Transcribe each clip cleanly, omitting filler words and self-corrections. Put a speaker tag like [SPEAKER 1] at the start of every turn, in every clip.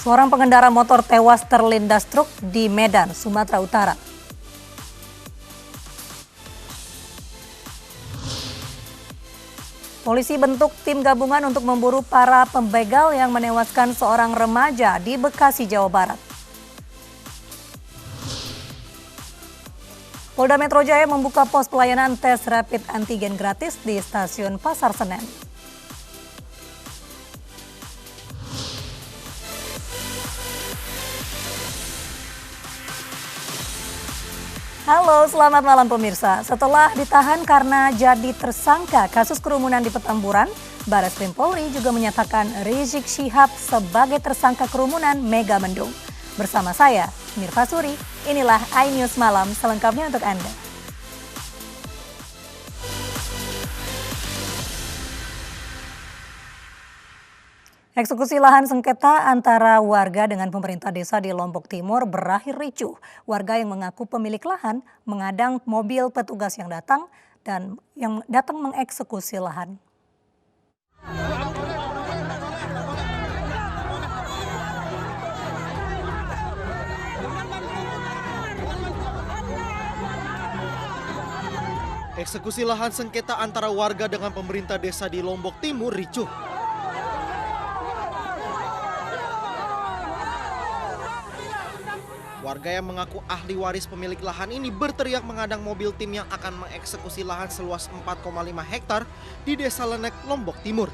[SPEAKER 1] Seorang pengendara motor tewas terlindas truk di Medan, Sumatera Utara. Polisi bentuk tim gabungan untuk memburu para pembegal yang menewaskan seorang remaja di Bekasi, Jawa Barat. Polda Metro Jaya membuka pos pelayanan tes rapid antigen gratis di stasiun Pasar Senen. Halo, selamat malam pemirsa. Setelah ditahan karena jadi tersangka kasus kerumunan di Petamburan, Barreskrim Polri juga menyatakan Rizik Syihab sebagai tersangka kerumunan Megamendung. Bersama saya, Mirva Suri, inilah iNews Malam selengkapnya untuk Anda. Eksekusi lahan sengketa antara warga dengan pemerintah desa di Lombok Timur berakhir ricuh. Warga yang mengaku pemilik lahan mengadang mobil petugas yang datang mengeksekusi lahan.
[SPEAKER 2] Eksekusi lahan sengketa antara warga dengan pemerintah desa di Lombok Timur ricuh. Warga yang mengaku ahli waris pemilik lahan ini berteriak mengadang mobil tim yang akan mengeksekusi lahan seluas 4,5 hektar di Desa Lenek, Lombok Timur.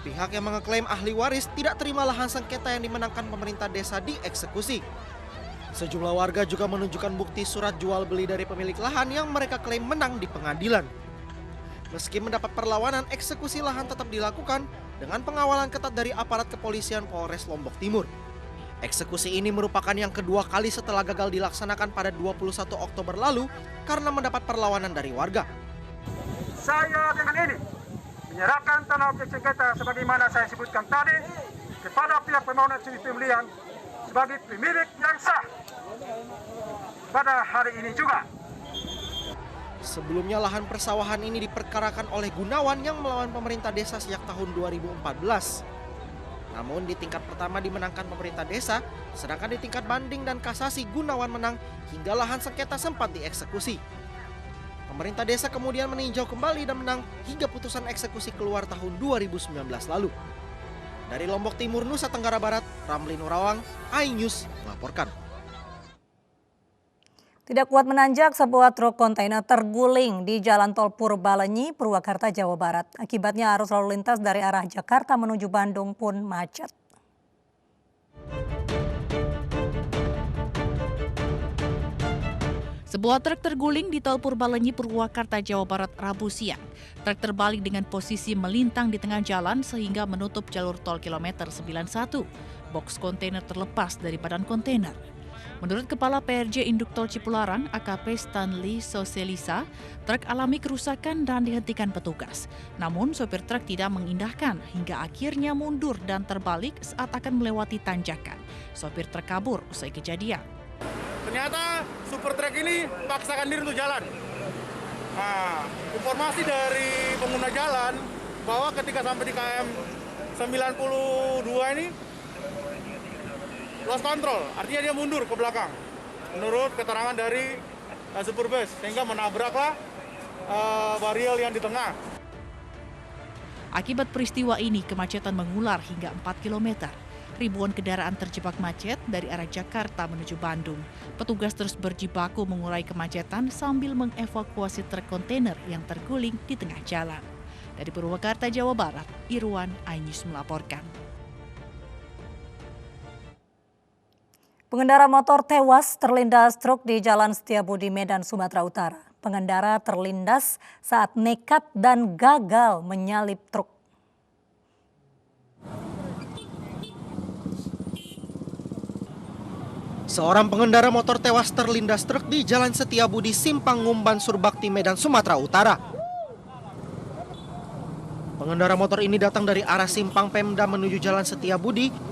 [SPEAKER 2] Pihak yang mengeklaim ahli waris tidak terima lahan sengketa yang dimenangkan pemerintah desa dieksekusi. Sejumlah warga juga menunjukkan bukti surat jual beli dari pemilik lahan yang mereka klaim menang di pengadilan. Meski mendapat perlawanan, eksekusi lahan tetap dilakukan dengan pengawalan ketat dari aparat kepolisian Polres Lombok Timur. Eksekusi ini merupakan yang kedua kali setelah gagal dilaksanakan pada 21 Oktober lalu karena mendapat perlawanan dari warga.
[SPEAKER 3] Saya dengan ini menyerahkan tanah objek sengketa sebagaimana saya sebutkan tadi kepada pihak pemohon eksekusi pembelian sebagai pemilik yang sah pada hari ini juga.
[SPEAKER 2] Sebelumnya lahan persawahan ini diperkarakan oleh Gunawan yang melawan pemerintah desa sejak tahun 2014. Namun di tingkat pertama dimenangkan pemerintah desa, sedangkan di tingkat banding dan kasasi Gunawan menang hingga lahan sengketa sempat dieksekusi. Pemerintah desa kemudian meninjau kembali dan menang hingga putusan eksekusi keluar tahun 2019 lalu. Dari Lombok Timur, Nusa Tenggara Barat, Ramli Nurawang, iNews melaporkan.
[SPEAKER 1] Tidak kuat menanjak, sebuah truk kontainer terguling di Jalan Tol Purbalenyi, Purwakarta, Jawa Barat. Akibatnya arus lalu lintas dari arah Jakarta menuju Bandung pun macet.
[SPEAKER 4] Sebuah truk terguling di Tol Purbalenyi, Purwakarta, Jawa Barat, Rabu siang. Truk terbalik dengan posisi melintang di tengah jalan sehingga menutup jalur tol kilometer 91. Boks kontainer terlepas dari badan kontainer. Menurut Kepala PRJ Induk Tol Cipularang, AKP Stanley Soselisa, truk alami kerusakan dan dihentikan petugas. Namun sopir truk tidak mengindahkan hingga akhirnya mundur dan terbalik saat akan melewati tanjakan. Sopir truk kabur usai kejadian.
[SPEAKER 3] Ternyata super truk ini paksakan diri untuk jalan. Nah, informasi dari pengguna jalan bahwa ketika sampai di KM 92 ini lost control, artinya dia mundur ke belakang menurut keterangan dari super bus, sehingga menabraklah bariel yang di tengah.
[SPEAKER 4] Akibat peristiwa ini kemacetan mengular hingga 4 km. Ribuan kendaraan terjebak macet dari arah Jakarta menuju Bandung. Petugas terus berjibaku mengurai kemacetan sambil mengevakuasi truk kontainer yang terguling di tengah jalan. Dari Purwakarta, Jawa Barat, Irwan, iNews melaporkan.
[SPEAKER 1] Pengendara motor tewas terlindas truk di Jalan Setiabudi, Medan, Sumatera Utara. Pengendara terlindas saat nekat dan gagal menyalip truk.
[SPEAKER 2] Seorang pengendara motor tewas terlindas truk di Jalan Setiabudi, Simpang Ngumban, Surbakti, Medan, Sumatera Utara. Pengendara motor ini datang dari arah Simpang Pemda menuju Jalan Setiabudi.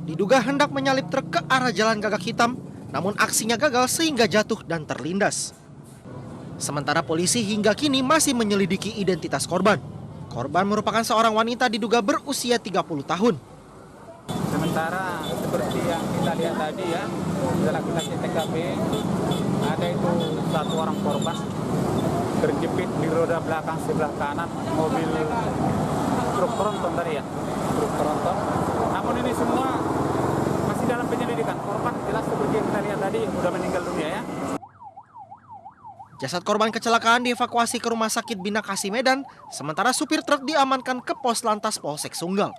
[SPEAKER 2] Diduga hendak menyalip truk ke arah Jalan Gagak Hitam, namun aksinya gagal sehingga jatuh dan terlindas. Sementara polisi hingga kini masih menyelidiki identitas korban. Korban merupakan seorang wanita diduga berusia 30 tahun.
[SPEAKER 5] Sementara seperti yang kita lihat tadi ya, setelah kita cek TKP, ada itu satu orang korban terjepit di roda belakang sebelah kanan mobil truk tronton tadi ya, truk tronton. Namun ini semua masih dalam penyelidikan. Korban jelas seperti yang kita lihat tadi sudah meninggal dunia ya.
[SPEAKER 2] Jasad korban kecelakaan dievakuasi ke Rumah Sakit Bina Kasih Medan, sementara supir truk diamankan ke Pos Lantas Polsek Sunggal.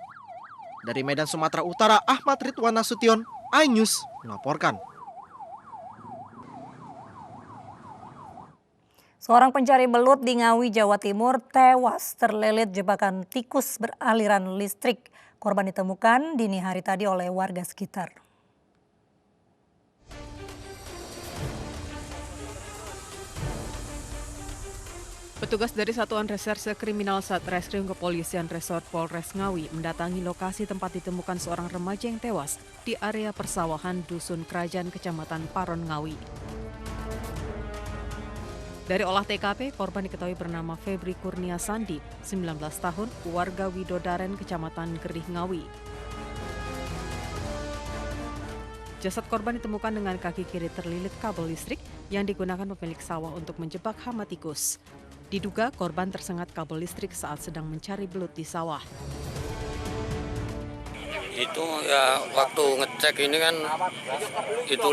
[SPEAKER 2] Dari Medan, Sumatera Utara, Ahmad Ridwan Nasution, iNews melaporkan.
[SPEAKER 1] Seorang pencari belut di Ngawi, Jawa Timur tewas terlilit jebakan tikus beraliran listrik. Korban ditemukan dini hari tadi oleh warga sekitar.
[SPEAKER 6] Petugas dari Satuan Reserse Kriminal Satreskrim Kepolisian Resort Polres Ngawi mendatangi lokasi tempat ditemukan seorang remaja yang tewas di area persawahan Dusun Kerajaan Kecamatan Paron Ngawi. Dari olah TKP, korban diketahui bernama Febri Kurnia Sandi, 19 tahun, warga Widodaren, Kecamatan Gerih Ngawi. Jasad korban ditemukan dengan kaki kiri terlilit kabel listrik yang digunakan pemilik sawah untuk menjebak hama tikus. Diduga korban tersengat kabel listrik saat sedang mencari belut di sawah.
[SPEAKER 7] Itu ya waktu ngecek ini kan itu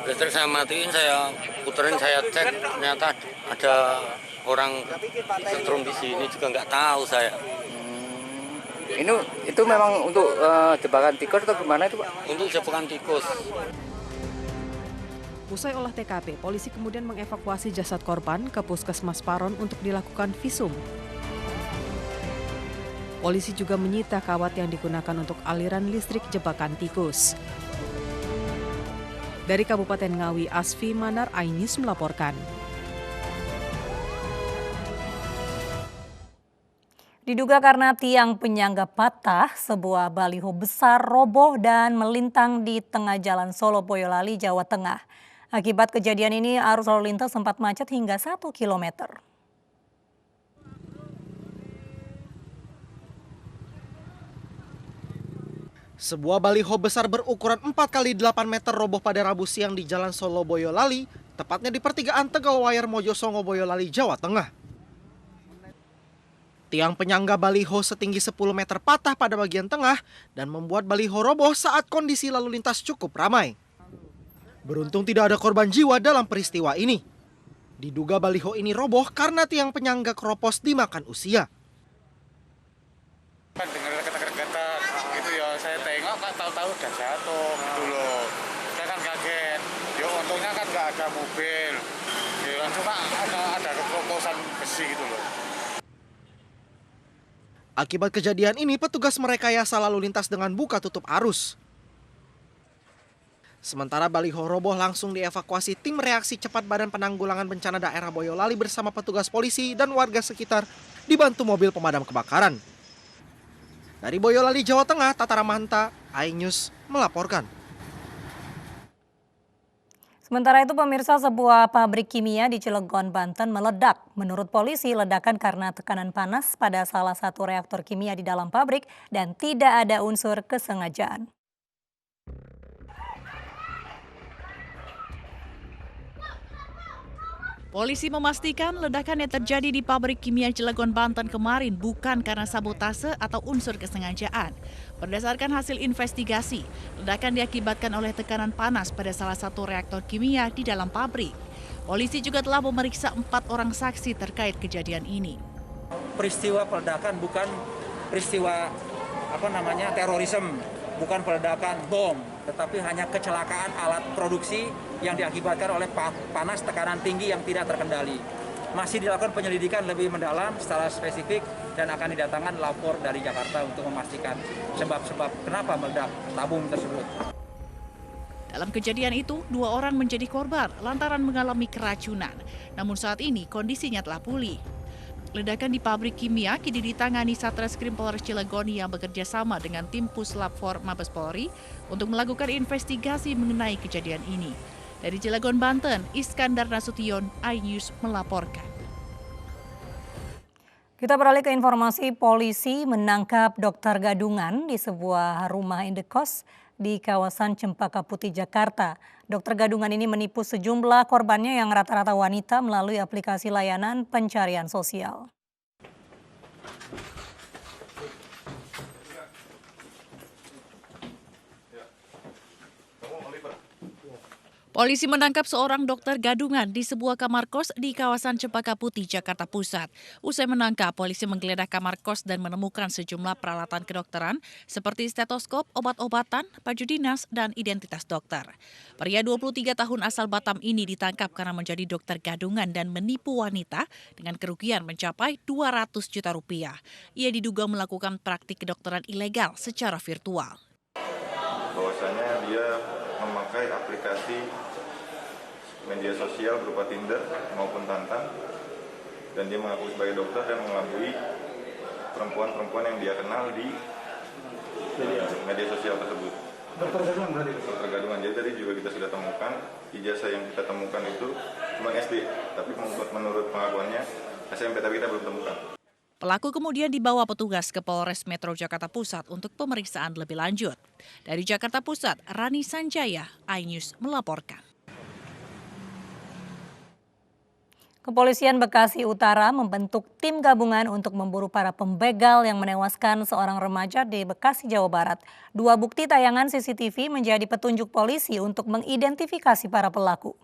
[SPEAKER 7] listrik saya matiin, saya puterin, saya cek, ternyata ada orang setrum di sini juga nggak tahu saya.
[SPEAKER 8] Itu memang untuk jebakan tikus atau gimana itu, Pak?
[SPEAKER 7] Untuk jebakan tikus.
[SPEAKER 6] Usai olah TKP, polisi kemudian mengevakuasi jasad korban ke Puskesmas Paron untuk dilakukan visum. Polisi juga menyita kawat yang digunakan untuk aliran listrik jebakan tikus. Dari Kabupaten Ngawi, Asfi Manar, iNews melaporkan.
[SPEAKER 1] Diduga karena tiang penyangga patah, sebuah baliho besar roboh dan melintang di tengah jalan Solo Boyolali, Jawa Tengah. Akibat kejadian ini, arus lalu lintas sempat macet hingga 1 kilometer.
[SPEAKER 2] Sebuah baliho besar berukuran 4 x 8 meter roboh pada Rabu siang di Jalan Solo Boyolali, tepatnya di pertigaan Tegalwayer Mojosongo Boyolali, Jawa Tengah. Tiang penyangga baliho setinggi 10 meter patah pada bagian tengah dan membuat baliho roboh saat kondisi lalu lintas cukup ramai. Beruntung tidak ada korban jiwa dalam peristiwa ini. Diduga baliho ini roboh karena tiang penyangga keropos dimakan usia.
[SPEAKER 5] Dengar kata-kata gitu ya, saya tengok kan tahu-tahu udah jatuh gitu loh. Saya kan kaget. Ya untungnya kan nggak ada mobil. Ya cuma ada keropos besi gitu loh.
[SPEAKER 2] Akibat kejadian ini, petugas merekayasa lalu lintas dengan buka tutup arus. Sementara baliho roboh langsung dievakuasi tim reaksi cepat Badan Penanggulangan Bencana Daerah Boyolali bersama petugas polisi dan warga sekitar dibantu mobil pemadam kebakaran. Dari Boyolali, Jawa Tengah, Tata Ramanta, iNews melaporkan.
[SPEAKER 1] Sementara itu pemirsa, sebuah pabrik kimia di Cilegon, Banten meledak. Menurut polisi, ledakan karena tekanan panas pada salah satu reaktor kimia di dalam pabrik dan tidak ada unsur kesengajaan.
[SPEAKER 4] Polisi memastikan ledakan yang terjadi di pabrik kimia Cilegon, Banten kemarin bukan karena sabotase atau unsur kesengajaan. Berdasarkan hasil investigasi, ledakan diakibatkan oleh tekanan panas pada salah satu reaktor kimia di dalam pabrik. Polisi juga telah memeriksa 4 orang saksi terkait kejadian ini.
[SPEAKER 9] Peristiwa peledakan bukan peristiwa terorisme, bukan peledakan bom, tetapi hanya kecelakaan alat produksi yang diakibatkan oleh panas tekanan tinggi yang tidak terkendali. Masih dilakukan penyelidikan lebih mendalam secara spesifik dan akan didatangkan lapor dari Jakarta untuk memastikan sebab-sebab kenapa meledak tabung tersebut.
[SPEAKER 4] Dalam kejadian itu, 2 orang menjadi korban lantaran mengalami keracunan. Namun saat ini kondisinya telah pulih. Ledakan di pabrik kimia kini ditangani Satreskrim Polres Cilegon yang bekerja sama dengan tim Puslap 4 Mabes Polri untuk melakukan investigasi mengenai kejadian ini. Dari Cilegon, Banten, Iskandar Nasution, iNews melaporkan.
[SPEAKER 1] Kita beralih ke informasi, polisi menangkap dokter gadungan di sebuah rumah indekos di kawasan Cempaka Putih, Jakarta. Dokter gadungan ini menipu sejumlah korbannya yang rata-rata wanita melalui aplikasi layanan pencarian sosial.
[SPEAKER 4] Polisi menangkap seorang dokter gadungan di sebuah kamar kos di kawasan Cempaka Putih, Jakarta Pusat. Usai menangkap, polisi menggeledah kamar kos dan menemukan sejumlah peralatan kedokteran seperti stetoskop, obat-obatan, baju dinas, dan identitas dokter. Pria 23 tahun asal Batam ini ditangkap karena menjadi dokter gadungan dan menipu wanita dengan kerugian mencapai 200 juta rupiah. Ia diduga melakukan praktik kedokteran ilegal secara virtual.
[SPEAKER 10] Bahwasanya dia memakai aplikasi media sosial berupa Tinder maupun Tantan, dan dia mengaku sebagai dokter dan mengelabui perempuan-perempuan yang dia kenal di media sosial tersebut. Dokter gadungan berarti? Dokter gadungan. Jadi tadi juga kita sudah temukan ijazah yang kita temukan itu cuma SD, tapi menurut pengakuannya SMP, tapi kita belum temukan.
[SPEAKER 4] Pelaku kemudian dibawa petugas ke Polres Metro Jakarta Pusat untuk pemeriksaan lebih lanjut. Dari Jakarta Pusat, Rani Sanjaya, iNews melaporkan.
[SPEAKER 1] Kepolisian Bekasi Utara membentuk tim gabungan untuk memburu para pembegal yang menewaskan seorang remaja di Bekasi, Jawa Barat. 2 bukti tayangan CCTV menjadi petunjuk polisi untuk mengidentifikasi para pelaku.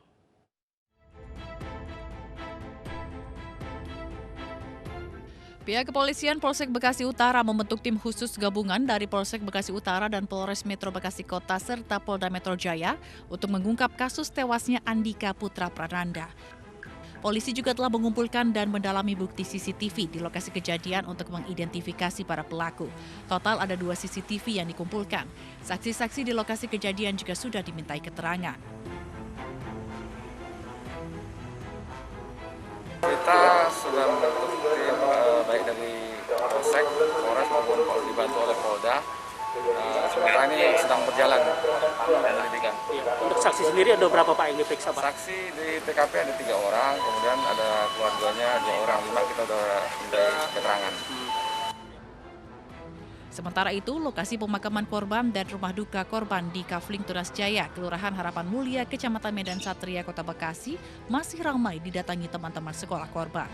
[SPEAKER 4] Pihak kepolisian Polsek Bekasi Utara membentuk tim khusus gabungan dari Polsek Bekasi Utara dan Polres Metro Bekasi Kota serta Polda Metro Jaya untuk mengungkap kasus tewasnya Andika Putra Prananda. Polisi juga telah mengumpulkan dan mendalami bukti CCTV di lokasi kejadian untuk mengidentifikasi para pelaku. Total ada 2 CCTV yang dikumpulkan. Saksi-saksi di lokasi kejadian juga sudah dimintai keterangan.
[SPEAKER 8] Kita sudah membentuk tim baik dari Polsek, Polres maupun dibantu oleh Polda. Sementara ini sedang berjalan penyelidikan.
[SPEAKER 11] Untuk saksi sendiri ada berapa Pak yang diperiksa Pak?
[SPEAKER 8] Saksi di TKP ada 3 orang, kemudian ada keluarganya 2 orang, 5 kita sudah minta keterangan.
[SPEAKER 4] Sementara itu, lokasi pemakaman korban dan rumah duka korban di Kafling Tunas Jaya, Kelurahan Harapan Mulia, Kecamatan Medan Satria, Kota Bekasi, masih ramai didatangi teman-teman sekolah korban.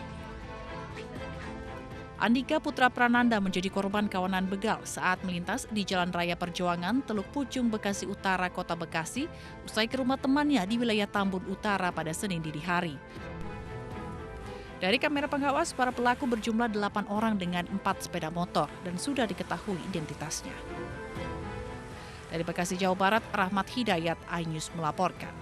[SPEAKER 4] Andika Putra Prananda menjadi korban kawanan begal saat melintas di Jalan Raya Perjuangan, Teluk Pucung, Bekasi Utara, Kota Bekasi, usai ke rumah temannya di wilayah Tambun Utara pada Senin dini hari. Dari kamera pengawas, para pelaku berjumlah 8 orang dengan 4 sepeda motor dan sudah diketahui identitasnya. Dari Bekasi, Jawa Barat, Rahmat Hidayat, iNews melaporkan.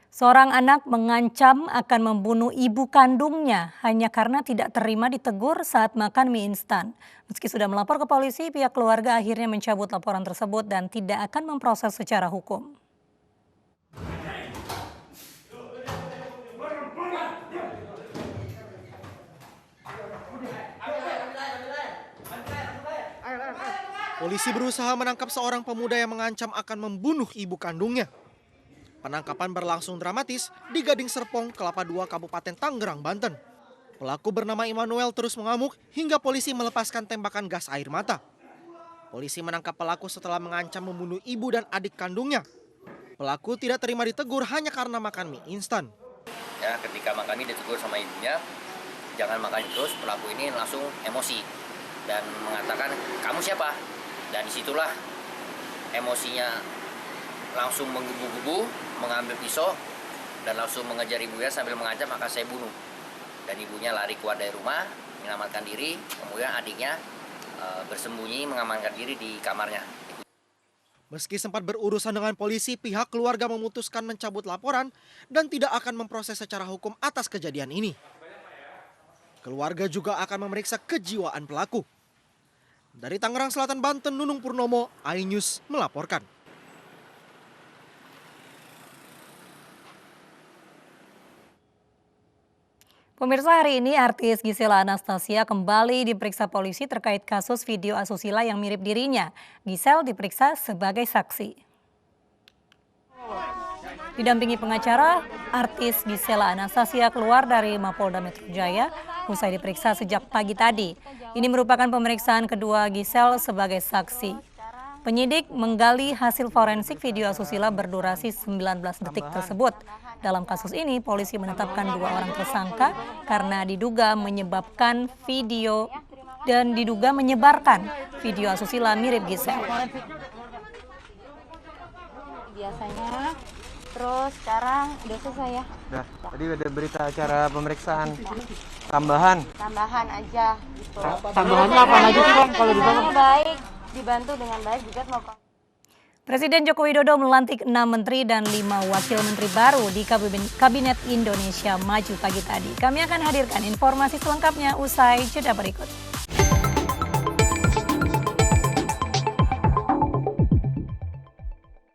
[SPEAKER 1] Seorang anak mengancam akan membunuh ibu kandungnya hanya karena tidak terima ditegur saat makan mie instan. Meski sudah melapor ke polisi, pihak keluarga akhirnya mencabut laporan tersebut dan tidak akan memproses secara hukum.
[SPEAKER 2] Polisi berusaha menangkap seorang pemuda yang mengancam akan membunuh ibu kandungnya. Penangkapan berlangsung dramatis di Gading Serpong, Kelapa II, Kabupaten Tangerang, Banten. Pelaku bernama Immanuel terus mengamuk hingga polisi melepaskan tembakan gas air mata. Polisi menangkap pelaku setelah mengancam membunuh ibu dan adik kandungnya. Pelaku tidak terima ditegur hanya karena makan mie instan.
[SPEAKER 12] Ya, ketika makan mie ditegur sama ibunya, jangan makan terus. Pelaku ini langsung emosi dan mengatakan, kamu siapa? Dan disitulah emosinya langsung menggebu-gebu, mengambil pisau dan langsung mengejar ibunya sambil mengancam akan saya bunuh. Dan ibunya lari keluar dari rumah, menyelamatkan diri, kemudian adiknya bersembunyi mengamankan diri di kamarnya.
[SPEAKER 2] Meski sempat berurusan dengan polisi, pihak keluarga memutuskan mencabut laporan dan tidak akan memproses secara hukum atas kejadian ini. Keluarga juga akan memeriksa kejiwaan pelaku. Dari Tangerang Selatan, Banten, Nunung Purnomo, iNews melaporkan.
[SPEAKER 1] Pemirsa, hari ini artis Gisela Anastasia kembali diperiksa polisi terkait kasus video asusila yang mirip dirinya. Gisel diperiksa sebagai saksi. Didampingi pengacara, artis Gisela Anastasia keluar dari Mapolda Metro Jaya usai diperiksa sejak pagi tadi. Ini merupakan pemeriksaan kedua Gisel sebagai saksi. Penyidik menggali hasil forensik video asusila berdurasi 19 detik tersebut. Dalam kasus ini, polisi menetapkan 2 orang tersangka karena diduga menyebarkan video asusila mirip Gisel.
[SPEAKER 13] Biasanya, terus sekarang udah selesai ya.
[SPEAKER 14] Nah, tadi ada berita acara pemeriksaan tambahan.
[SPEAKER 13] Tambahan aja gitu.
[SPEAKER 11] Tambahannya apa lagi sih Bang kalau ditanya?
[SPEAKER 13] Baik, dibantu dengan baik juga mau.
[SPEAKER 1] Presiden Joko Widodo melantik 6 menteri dan 5 wakil menteri baru di Kabinet Indonesia Maju pagi tadi. Kami akan hadirkan informasi selengkapnya usai jeda berikut.